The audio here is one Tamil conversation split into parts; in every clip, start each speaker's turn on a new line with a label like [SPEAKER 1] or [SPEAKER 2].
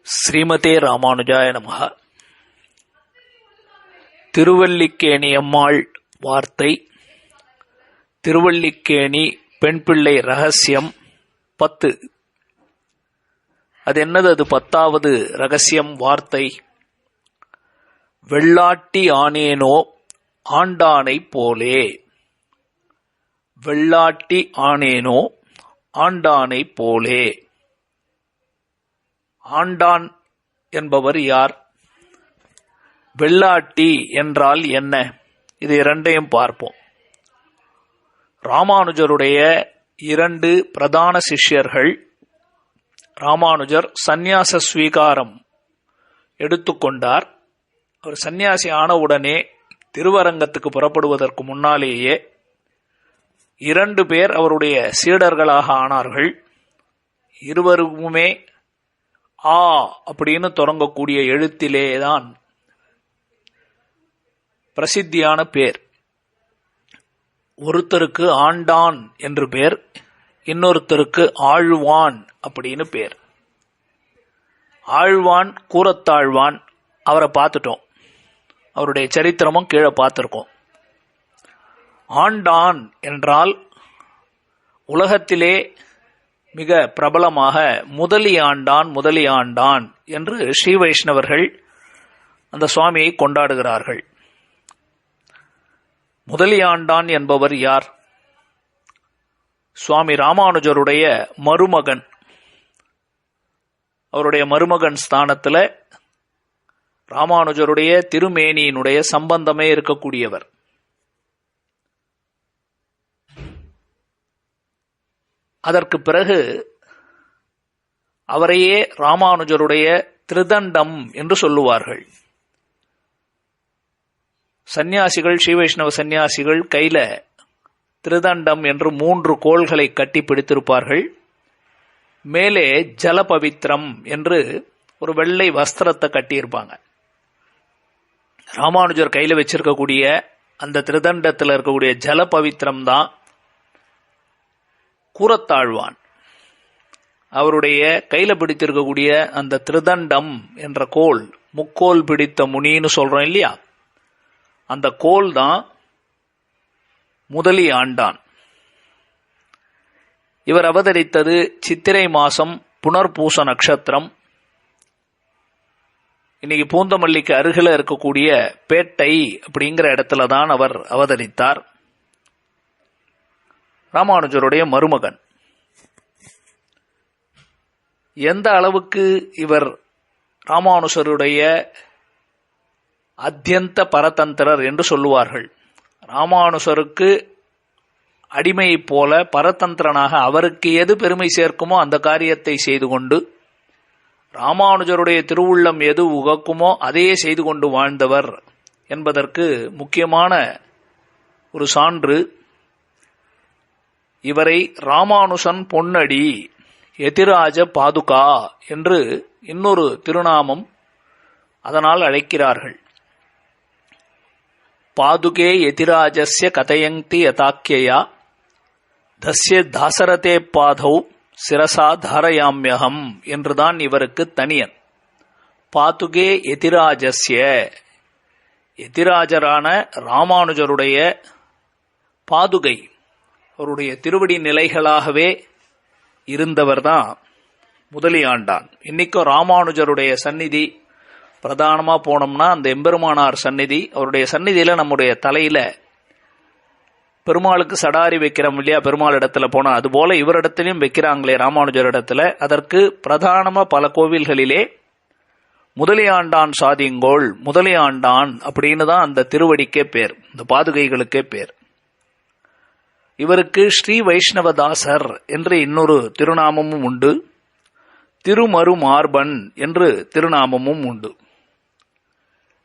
[SPEAKER 1] ஸ்ரீமதே ராமானுஜாய நமஹ. திருவல்லிக்கேணி அம்மாள் வார்த்தை. திருவல்லிக்கேணி பெண் பிள்ளை ரகசியம் 10. அது என்னது? அது 10வது ரகசியம் வார்த்தை. வெள்ளாட்டி ஆனேனோ ஆண்டானை போலே. வெள்ளாட்டி ஆனேனோ ஆண்டானை போலே. ஆண்டான் என்பவர் யார்? வெள்ளாட்டி என்றால் என்ன? இது இரண்டையும் பார்ப்போம். ராமானுஜருடைய 2 பிரதான சிஷ்யர்கள். ராமானுஜர் சந்நியாச ஸ்வீகாரம் எடுத்துக்கொண்டார். அவர் சந்நியாசி ஆனவுடனே திருவரங்கத்துக்கு புறப்படுவதற்கு முன்னாலேயே 2 பேர் அவருடைய சீடர்களாக ஆனார்கள். இருவருக்குமே ஆ அப்படின்னு தொடங்கக்கூடிய எழுத்திலேதான் பிரசித்தியான பேர். ஒருத்தருக்கு ஆண்டான் என்று பேர், இன்னொருத்தருக்கு ஆழ்வான் அப்படின்னு பேர். ஆழ்வான் கூரத்தாழ்வான், அவரை பார்த்துட்டோம். அவருடைய சரித்திரமும் கீழே பார்த்திருக்கோம். ஆண்டான் என்றால் உலகத்திலே மிக பிரபலமாக முதலியாண்டான் முதலியாண்டான் என்று ஸ்ரீ வைஷ்ணவர்கள் அந்த சுவாமியை கொண்டாடுகிறார்கள். முதலியாண்டான் என்பவர் யார்? சுவாமி ராமானுஜருடைய மருமகன். அவருடைய மருமகன் ஸ்தானத்தில் ராமானுஜருடைய திருமேனியினுடைய சம்பந்தமே இருக்கக்கூடியவர். அதற்கு பிறகு அவரையே ராமானுஜருடைய திருதண்டம் என்று சொல்லுவார்கள். சந்நியாசிகள், ஸ்ரீ வைஷ்ணவ சந்நியாசிகள் கையில திருதண்டம் என்று 3 கோள்களை கட்டி பிடித்திருப்பார்கள். மேலே ஜலபவித்திரம் என்று ஒரு வெள்ளை வஸ்திரத்தை கட்டியிருப்பாங்க. ராமானுஜர் கையில வச்சிருக்கக்கூடிய அந்த திருதண்டத்தில் இருக்கக்கூடிய ஜலபவித்திரம் தான் கூரத்தாழ்வான். அவருடைய கையில பிடித்திருக்கக்கூடிய அந்த திருதண்டம் என்ற கோல், முக்கோல் பிடித்த முனின்னு சொல்றோம் இல்லையா, அந்த கோல் தான் முதலி ஆண்டான். இவர் அவதரித்தது சித்திரை மாசம் புனர்பூச நட்சத்திரம். இன்னைக்கு பூந்தமல்லிக்கு அருகில இருக்கக்கூடிய பேட்டை அப்படிங்கிற இடத்துல தான் அவர் அவதரித்தார். ராமானுஜருடைய மருமகன். எந்த அளவுக்கு இவர் ராமானுஜருடைய அத்தியந்த பரதந்திரர் என்று சொல்லுவார்கள். ராமானுஜருக்கு அடிமையைப் போல பரதந்திரனாக அவருக்கு எது பெருமை சேர்க்குமோ அந்த காரியத்தை செய்து கொண்டு, ராமானுஜருடைய திருவுள்ளம் எது உகக்குமோ அதையே செய்து கொண்டு வாழ்ந்தவர் என்பதற்கு முக்கியமான ஒரு சான்று. இவரை ராமானுஜன் பொன்னடி யதிராஜ பாதுகா என்று இன்னொரு திருநாமம் அதனால் அழைக்கிறார்கள். பாதுகே யதிராஜஸ்ய கதயந்தி யதாக்கியா தஸ்ய தாசரதே பாதௌ சிரசா தாரயாம்யகம் என்றுதான் இவருக்கு தனியன். பாதுகே யதிராஜஸ்ய, யதிராஜரான ராமானுஜருடைய பாதுகை, அவருடைய திருவடி நிலைகளாகவே இருந்தவர் தான் முதலியாண்டான். இன்னைக்கும் ராமானுஜருடைய சந்நிதி பிரதானமா போனோம்னா அந்த எம்பெருமானார் சந்நிதி, அவருடைய சந்நிதியில நம்முடைய தலையில பெருமாளுக்கு சடாரி வைக்கிறோம் இல்லையா, பெருமாள் இடத்துல போனா அதுபோல இவரிடத்திலையும் வைக்கிறாங்களே ராமானுஜர் இடத்துல. அதற்கு பிரதானமா பல கோவில்களிலே முதலியாண்டான் சாதிங்கோள், முதலியாண்டான் அப்படின்னு தான் அந்த திருவடிக்கே பேர், இந்த பாதுகைகளுக்கே பேர். இவருக்கு ஸ்ரீ வைஷ்ணவதாசர் என்று இன்னொரு திருநாமமும் உண்டு. திருமரு மார்பன் என்று திருநாமமும் உண்டு.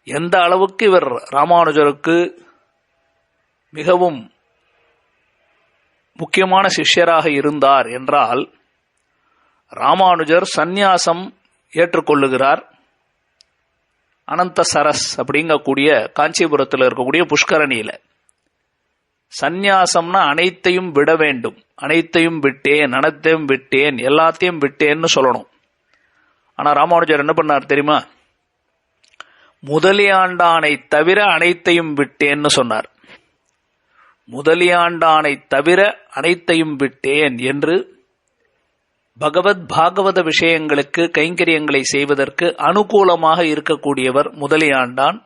[SPEAKER 1] எந்த அளவுக்கு இவர் ராமானுஜருக்கு மிகவும் முக்கியமான சிஷ்யராக இருந்தார் என்றால், ராமானுஜர் சந்நியாசம் ஏற்றுக்கொள்ளுகிறார். அனந்த சரஸ் அப்படிங்கக்கூடிய காஞ்சிபுரத்தில் இருக்கக்கூடிய புஷ்கரணியில சந்நியாசம்னா அனைத்தையும் விட வேண்டும், அனைத்தையும் விட்டேன், அனைத்தையும் விட்டேன், எல்லாத்தையும் விட்டேன்னு சொல்லணும். ஆனா ராமானுஜர் என்ன பண்ணார் தெரியுமா? முதலியாண்டானை தவிர அனைத்தையும் விட்டேன்னு சொன்னார். முதலியாண்டானை தவிர அனைத்தையும் விட்டேன் என்று பகவத் பாகவத விஷயங்களுக்கு கைங்கரியங்களை செய்வதற்கு அனுகூலமாக இருக்கக்கூடியவர் முதலியாண்டான்.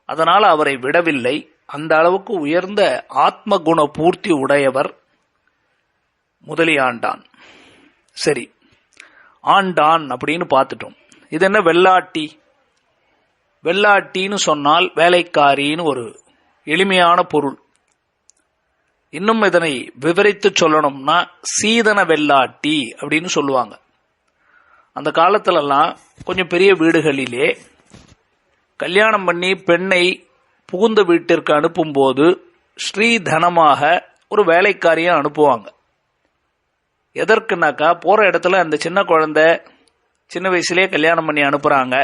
[SPEAKER 1] அதனால் அவரை விடவில்லை. அந்த அளவுக்கு உயர்ந்த ஆத்ம குண பூர்த்தி உடையவர் முதலியாண்டான். சரி, ஆண்டான் அப்படின்னு பார்த்துட்டோம். இது என்ன வெள்ளாட்டி? வெள்ளாட்டின்னு சொன்னால் வேலைக்காரின்னு ஒரு எளிமையான பொருள். இன்னும் இதனை விவரித்து சொல்லணும்னா சீதன வெள்ளாட்டி அப்படின்னு சொல்லுவாங்க. அந்த காலத்திலெல்லாம் கொஞ்சம் பெரிய வீடுகளிலே கல்யாணம் பண்ணி பெண்ணை புகுந்த வீட்டிற்கு அனுப்பும்போது ஸ்ரீதனமாக ஒரு வேலைக்காரியை அனுப்புவாங்க. எதற்குனாக்கா, போற இடத்துல அந்த சின்ன குழந்தை சின்ன வயசுலேயே கல்யாணம் பண்ணி அனுப்புறாங்க,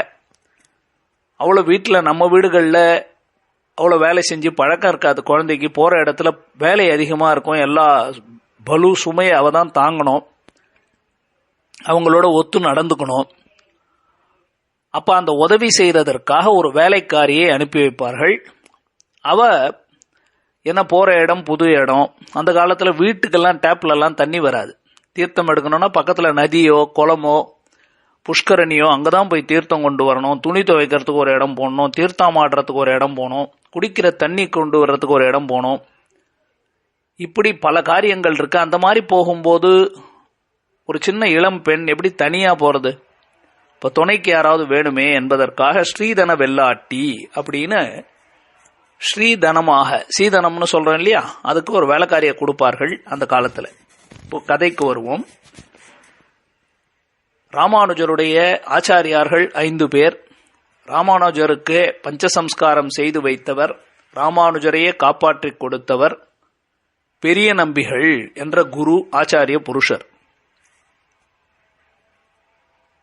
[SPEAKER 1] அவ்வளோ வீட்டில் நம்ம வீடுகளில் அவ்வளோ வேலை செஞ்சு பழக்கம் இருக்காது குழந்தைக்கு. போகிற இடத்துல வேலை அதிகமாக இருக்கும், எல்லா பலு சுமையை அவ தான் தாங்கணும், அவங்களோட ஒத்து நடந்துக்கணும். அப்போ அந்த உதவி செய்கிறதற்காக ஒரு வேலைக்காரியை அனுப்பி வைப்பார்கள். அவ என்ன, போகிற இடம் புது இடம். அந்த காலத்தில் வீட்டுக்கெல்லாம் டேப்லெல்லாம் தண்ணி வராது. தீர்த்தம் எடுக்கணும்னா பக்கத்தில் நதியோ குளமோ புஷ்கரணியோ அங்கே தான் போய் தீர்த்தம் கொண்டு வரணும். துணி துவைக்கிறதுக்கு ஒரு இடம் போகணும், தீர்த்தம் ஆடுறதுக்கு ஒரு இடம் போகணும், குடிக்கிற தண்ணி கொண்டு வர்றதுக்கு ஒரு இடம் போகணும். இப்படி பல காரியங்கள் இருக்கு. அந்த மாதிரி போகும்போது ஒரு சின்ன இளம் பெண் எப்படி தனியா போறது? இப்போ துணைக்கு யாராவது வேணுமே என்பதற்காக ஸ்ரீதன வெள்ளாட்டி அப்படின்னு ஸ்ரீதனமாக, சீதனம்னு சொல்றோம் இல்லையா, அதுக்கு ஒரு வேலைக்காரியை கொடுப்பார்கள் அந்த காலத்தில். இப்போ கதைக்கு வருவோம். ராமானுஜருடைய ஆச்சாரியார்கள் 5 பேர். ராமானுஜருக்கு பஞ்சசம்ஸ்காரம் செய்து வைத்தவர், ராமானுஜரையே காப்பாற்றிக் கொடுத்தவர் பெரிய நம்பிகள் என்ற குரு ஆச்சாரிய புருஷர்.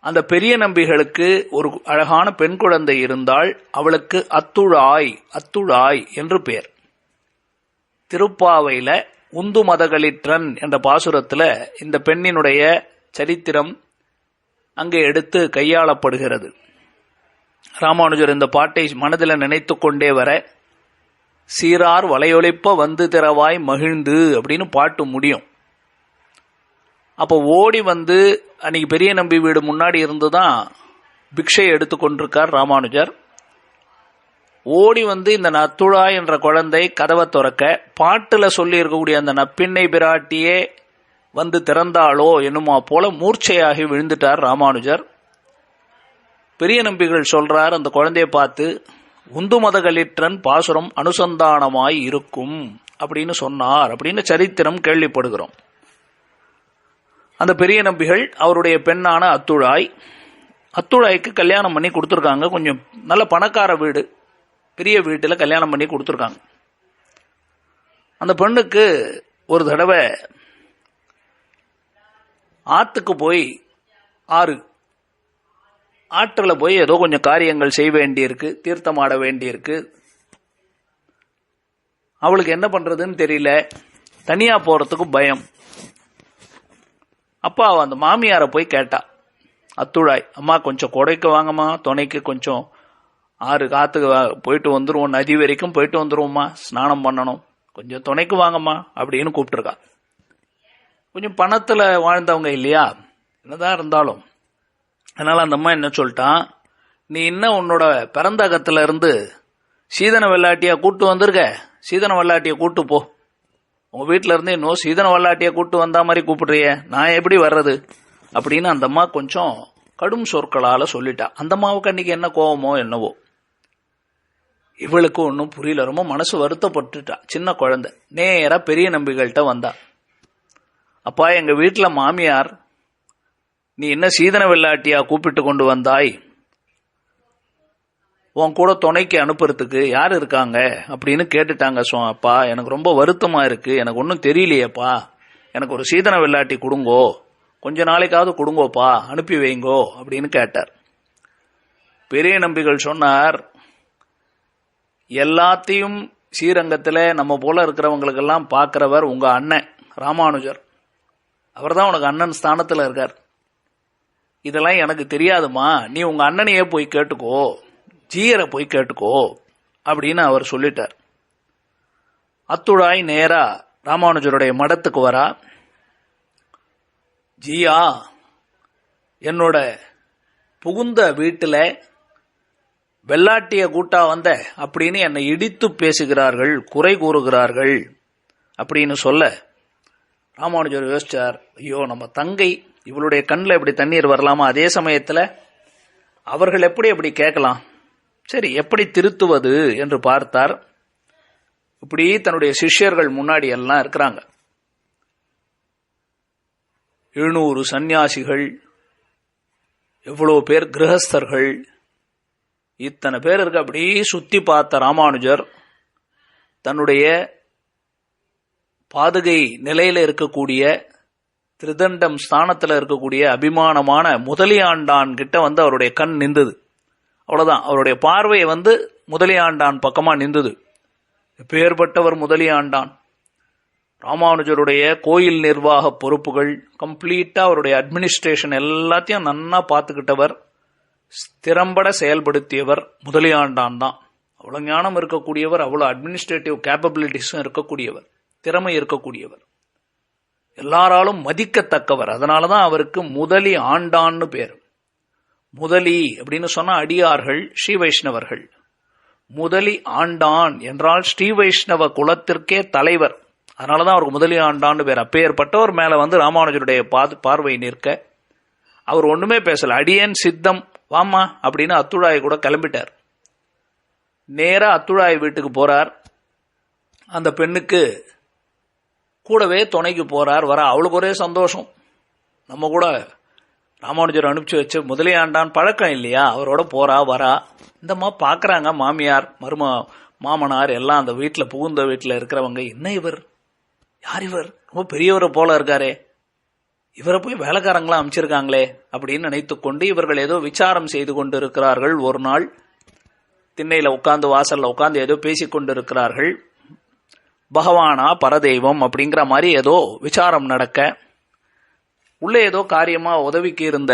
[SPEAKER 1] அந்த பெரிய நம்பிகளுக்கு ஒரு அழகான பெண் குழந்தை இருந்தால், அவளுக்கு அத்துழாய் என்று பெயர். திருப்பாவையில உந்து மதகளிற்றன் என்ற பாசுரத்தில் இந்த பெண்ணினுடைய சரித்திரம் அங்கே எடுத்து கையாளப்படுகிறது. ராமானுஜர் இந்த பாட்டை மனதில் நினைத்து கொண்டே வர, சீரார் வலையொலிப்ப வந்து திறவாய் மகிழ்ந்து அப்படின்னு பாட்டு முடியும். அப்போ ஓடி வந்து, அன்னைக்கு பெரிய நம்பி வீடு முன்னாடி இருந்துதான் பிக்ஷை எடுத்து கொண்டிருக்கார் ராமானுஜர். ஓடி வந்து இந்த நத்துழாய் என்ற குழந்தை கதவை திறக்க, பாட்டுல சொல்லி இருக்கக்கூடிய அந்த நப்பிண்ணை பிராட்டியே வந்து திறந்தாளோ என்னுமா போல மூர்ச்சையாகி விழுந்துட்டார் ராமானுஜர். பெரிய நம்பிகள் சொல்றார் அந்த குழந்தையை பார்த்து, உந்து மதகளிற்றன் பாசுரம் அனுசந்தானமாய் இருக்கும் அப்படின்னு சொன்னார் அப்படின்னு சரித்திரம் கேள்விப்படுகிறோம். அந்த பெரிய நம்பிகள் அவருடைய பெண்ணான அத்துழாய்க்கு கல்யாணம் பண்ணி கொடுத்துருக்காங்க. கொஞ்சம் நல்ல பணக்கார வீடு, பெரிய வீட்டில் கல்யாணம் பண்ணி கொடுத்துருக்காங்க. அந்த பெண்ணுக்கு ஒரு தடவை ஆற்றுக்கு போய், ஆற்றில் போய் ஏதோ கொஞ்சம் காரியங்கள் செய்ய வேண்டியிருக்கு, தீர்த்தமாட வேண்டியிருக்கு. அவளுக்கு என்ன பண்றதுன்னு தெரியல, தனியா போறதுக்கு பயம். அப்பா அந்த மாமியாரை போய் கேட்டா, அத்துழாய், அம்மா கொஞ்சம் கொடைக்கு வாங்கம்மா, துணைக்கு கொஞ்சம் காத்துக்கு போயிட்டு வந்துருவோம், நதி வரைக்கும் போயிட்டு வந்துருவோம்மா, ஸ்நானம் பண்ணணும், கொஞ்சம் துணைக்கு வாங்கம்மா அப்படின்னு கூப்பிட்டுருக்கா. கொஞ்சம் பணத்துல வாழ்ந்தவங்க இல்லையா, என்னதான் இருந்தாலும். அதனால அந்த அம்மா என்ன சொல்லிட்டான், நீ இன்னும் உன்னோட பிறந்தகத்துல இருந்து சீதன வெள்ளாட்டியா கூட்டு வந்திருக்க, சீதன வெள்ளாட்டிய கூட்டு போ. உங்க வீட்டுல இருந்து இன்னும் சீதன வெள்ளாட்டிய கூட்டு வந்தா மாதிரி கூப்பிடுறிய, நான் எப்படி வர்றது அப்படின்னு அந்த அம்மா கொஞ்சம் கடும் சொற்களால சொல்லிட்டா. அந்த அம்மாவுக்கு அன்னைக்கு என்ன கோபமோ என்னவோ, இவளுக்கு ஒன்றும் புரியல, ரொம்ப மனசு வருத்தப்பட்டுட்டா. சின்ன குழந்தை நேரா பெரிய நம்பிகள்கிட்ட வந்தா. அப்பா, எங்க வீட்டுல மாமியார் நீ என்ன சீதன வெள்ளாட்டியா கூப்பிட்டு கொண்டு வந்தாய், உன் கூட துணைக்கு அனுப்புறதுக்கு யார் இருக்காங்க அப்படின்னு கேட்டுட்டாங்க. அப்பா, எனக்கு ரொம்ப வருத்தமா இருக்கு, எனக்கு ஒன்றும் தெரியலையேப்பா, எனக்கு ஒரு சீதன வெள்ளாட்டி கொடுங்கோ, கொஞ்ச நாளைக்காவது கொடுங்கோப்பா, அனுப்பி வைங்கோ அப்படின்னு கேட்டார். பெரிய நம்பிகள் சொன்னார், எல்லாத்தையும் ஸ்ரீரங்கத்தில் நம்ம போல இருக்கிறவங்களுக்கெல்லாம் பார்க்கிறவர் உங்க அண்ணன் ராமானுஜர், அவர் தான் உனக்கு அண்ணன் ஸ்தானத்தில் இருக்கார். இதெல்லாம் எனக்கு தெரியாதுமா, நீ உங்க அண்ணனையே போய் கேட்டுக்கோ, ஜீயரை போய் கேட்டுக்கோ அப்படின்னு அவர் சொல்லிட்டார். அத்துழாய் நேரா ராமானுஜருடைய மடத்துக்கு வரா. ஜீயா, என்னோட புகுந்த வீட்டில் வெள்ளாட்டிய கூட்டா வந்த அப்படின்னு என்னை இடித்து பேசுகிறார்கள், குறை கூறுகிறார்கள் அப்படின்னு சொல்ல ராமானுஜர் யோசிச்சார். ஐயோ, நம்ம தங்கை, இவளுடைய கண்ணில் எப்படி தண்ணீர் வரலாமா? அதே சமயத்தில் அவர்கள் எப்படி எப்படி கேட்கலாம்? சரி, எப்படி திருத்துவது என்று பார்த்தார். இப்படி தன்னுடைய சிஷ்யர்கள் முன்னாடி எல்லாம் இருக்கிறாங்க. 700 சந்நியாசிகள், எவ்வளவு பேர் கிரகஸ்தர்கள், இத்தனை பேர் இருக்க. அப்படியே சுத்தி பார்த்த ராமானுஜர் தன்னுடைய பாதுகை நிலையில இருக்கக்கூடிய திருதண்டம் ஸ்தானத்தில் இருக்கக்கூடிய அபிமானமான முதலியாண்டான் கிட்ட அவருடைய கண் நின்றது. அவ்வளவுதான், அவருடைய பார்வை முதலியாண்டான் பக்கமா நின்றது. பேர்பட்டவர் முதலியாண்டான். ராமானுஜருடைய கோயில் நிர்வாக பொறுப்புகள் கம்ப்ளீட்டா, அவருடைய அட்மினிஸ்ட்ரேஷன் எல்லாத்தையும் நன்னா பார்த்துக்கிட்டவர், திறம்பட செயல்படுத்தியவர் முதலியாண்டான் தான். அவ்வளவு ஞானம் இருக்கக்கூடியவர், அவ்வளவு அட்மினிஸ்ட்ரேட்டிவ் கேப்பபிலிட்டிஸும் இருக்கக்கூடியவர், திறமை இருக்கக்கூடியவர், எல்லாராலும் மதிக்கத்தக்கவர். அதனாலதான் அவருக்கு முதலி ஆண்டான்னு பேர். முதலி அப்படின்னு சொன்னா அடியார்கள், ஸ்ரீ வைஷ்ணவர்கள். முதலி ஆண்டான் என்றால் ஸ்ரீ வைஷ்ணவ குலத்திற்கே தலைவர். அதனாலதான் அவருக்கு முதலி ஆண்டான்னு பேர். அப்பேற்பட்டவர் மேல ராமானுஜருடைய பார்வை நிற்க அவர் ஒண்ணுமே பேசல. அடியேன் சித்தம், வாமா அப்படின்னு அத்துழாய் கூட கிளம்பிட்டார். நேரா அத்துழாய் வீட்டுக்கு போறார். அந்த பெண்ணுக்கு கூடவே துணைக்கு போறார். வர அவளுக்கு ஒரே சந்தோஷம். நம்ம கூட ராமானுஜர் அனுப்பிச்சு வச்ச முதலியாண்டான் பழக்கம் இல்லையா, அவரோட போறா வரா. இந்தம்மா பாக்குறாங்க மாமியார், மாமனார் எல்லாம் அந்த வீட்டில், புகுந்த வீட்டில் இருக்கிறவங்க. என்ன இவர், யார் இவர், ரொம்ப பெரியவரை போல இருக்காரே, இவரை போய் வேலைக்காரங்களாம் அமைச்சிருக்காங்களே அப்படின்னு நினைத்து கொண்டு இவர்கள் ஏதோ விசாரம் செய்து கொண்டு இருக்கிறார்கள். ஒரு நாள் திண்ணையில உட்கார்ந்து, வாசல்ல உட்கார்ந்து ஏதோ பேசிக்கொண்டு இருக்கிறார்கள். பகவானா பரதெய்வம் அப்படிங்கிற மாதிரி ஏதோ விசாரம் நடக்க, உள்ளே ஏதோ காரியமா உதவிக்கு இருந்த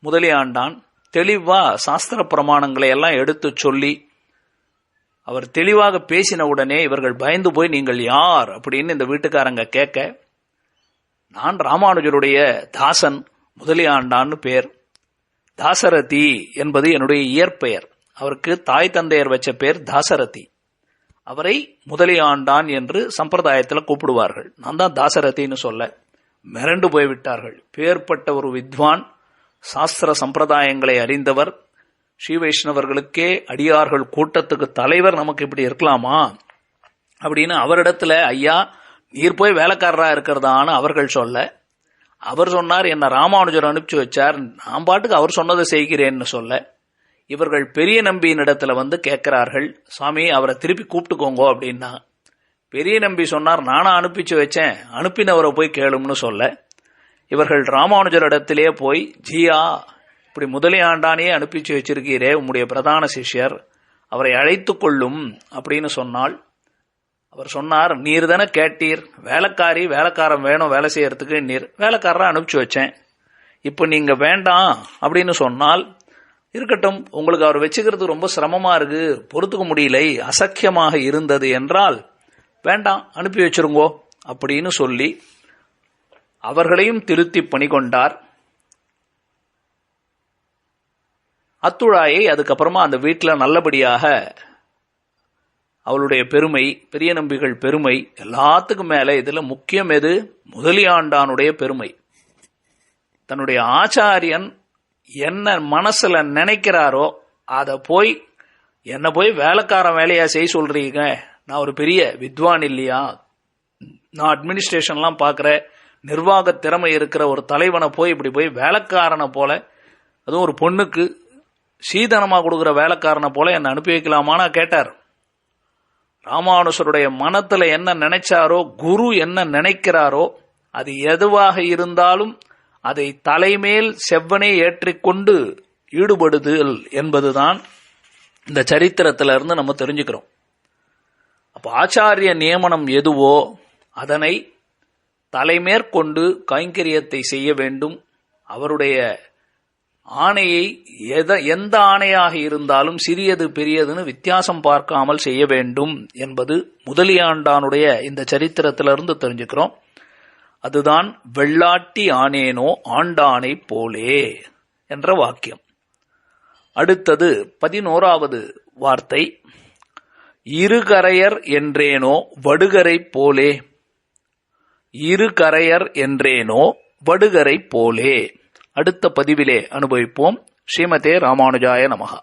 [SPEAKER 1] முதலியாண்டான் தெளிவா சாஸ்திர பிரமாணங்களை எல்லாம் எடுத்து சொல்லி அவர் தெளிவாக பேசின உடனே இவர்கள் பயந்து போய், நீங்கள் யார் அப்படின்னு இந்த வீட்டுக்காரங்க கேட்க, நான் ராமானுஜருடைய தாசன், முதலியாண்டான்னு பேர். தாசரதி என்பது என்னுடைய இயற்பெயர். அவருக்கு தாய் தந்தையர் வச்ச பேர் தாசரதி. அவரை முதலியாண்டான் என்று சம்பிரதாயத்தில் கூப்பிடுவார்கள். நான் தான் தாசரதின்னு சொல்ல மிரண்டு போய்விட்டார்கள். பேர்பட்ட ஒரு வித்வான், சாஸ்திர சம்பிரதாயங்களை அறிந்தவர், ஸ்ரீ வைஷ்ணவர்களுக்கே அடியார்கள் கூட்டத்துக்கு தலைவர், நமக்கு இப்படி இருக்கலாமா அப்படின்னு அவரிடத்துல, ஐயா நீர் போய் வேலைக்காரரா இருக்கிறதான்னு அவர்கள் சொல்ல, அவர் சொன்னார், என்ன ராமானுஜர் அனுப்பிச்சு வச்சார், நான் பாட்டுக்கு அவர் சொன்னதை செய்கிறேன்னு சொல்ல, இவர்கள் பெரிய நம்பியின் இடத்துல கேட்கிறார்கள், சுவாமி அவரை திருப்பி கூப்பிட்டுக்கோங்க அப்படின்னா. பெரிய நம்பி சொன்னார், நானா அனுப்பிச்சு வச்சேன், அனுப்பினவரை போய் கேளும்னு சொல்ல, இவர்கள் ராமானுஜர் இடத்திலே போய், ஜியா இப்படி முதலியாண்டானே அனுப்பிச்சு வச்சிருக்கீரே உம்முடைய பிரதான சிஷ்யர், அவரை அழைத்து கொள்ளும் அப்படின்னு சொன்னால், அவர் சொன்னார், நீர் தானே கேட்டீர், வேலைக்காரன் வேணும் வேலை செய்யறதுக்கு, நீர் வேலைக்காரரை அனுப்பிச்சு வச்சேன், இப்ப நீங்க வேண்டாம் அப்படின்னு சொன்னால், இருக்கட்டும், உங்களுக்கு அவர் வச்சுக்கிறது ரொம்ப சிரமமா இருக்கு, பொறுத்துக்க முடியலை, அசக்கியமாக இருந்தது என்றால் வேண்டாம், அனுப்பி வச்சிருங்கோ அப்படின்னு சொல்லி அவர்களையும் திருத்தி பணிகொண்டார். அத்துழாயை அதுக்கப்புறமா அந்த வீட்டில் நல்லபடியாக அவளுடைய பெருமை, பெரிய நம்பிகள் பெருமை எல்லாத்துக்கும் மேல இதுல முக்கியம் எது, முதலியாண்டானுடைய பெருமை. தன்னுடைய ஆச்சாரியன் என்ன மனசுல நினைக்கிறாரோ அதை போய், என்ன போய் வேலைக்காரன் வேலையா செய்ய சொல்றீங்க, நான் ஒரு பெரிய வித்வான் இல்லையா, நான் அட்மினிஸ்ட்ரேஷன்லாம் பார்க்குற நிர்வாக திறமை இருக்கிற ஒரு தலைவனை போய் இப்படி போய் வேலைக்காரனை போல, அதுவும் ஒரு பொண்ணுக்கு சீதனமாக கொடுக்குற வேலைக்காரனை போல என்னை அனுப்பி வைக்கலாமான்னு கேட்டார். ராமானுஜருடைய மனத்துல என்ன நினைச்சாரோ, குரு என்ன நினைக்கிறாரோ, அது எதுவாக இருந்தாலும் அதை தலைமேல் செவ்வனே ஏற்றிக்கொண்டு ஈடுபடுதல் என்பதுதான் இந்த சரித்திரத்திலிருந்து நம்ம தெரிஞ்சுக்கிறோம். அப்ப ஆச்சாரிய நியமனம் எதுவோ அதனை தலைமேற்கொண்டு கைங்கரியத்தை செய்ய வேண்டும். அவருடைய ஆணையை எந்த ஆணையாக இருந்தாலும் சிறியது பெரியதுன்னு வித்தியாசம் பார்க்காமல் செய்ய வேண்டும் என்பது முதலியாண்டானுடைய இந்த சரித்திரத்திலிருந்து தெரிஞ்சுக்கிறோம். அதுதான் வெள்ளாட்டி ஆனேனோ ஆண்டானை போலே என்ற வாக்கியம். அடுத்தது 11வது வார்த்தை, இருகரையர் என்றேனோ வடுகரை போலே. இருகரையர் என்றேனோ வடுகரை போலே. அடுத்த பதிவிலே அனுபவிப்போம். ஸ்ரீமதே ராமானுஜாய நமஹ.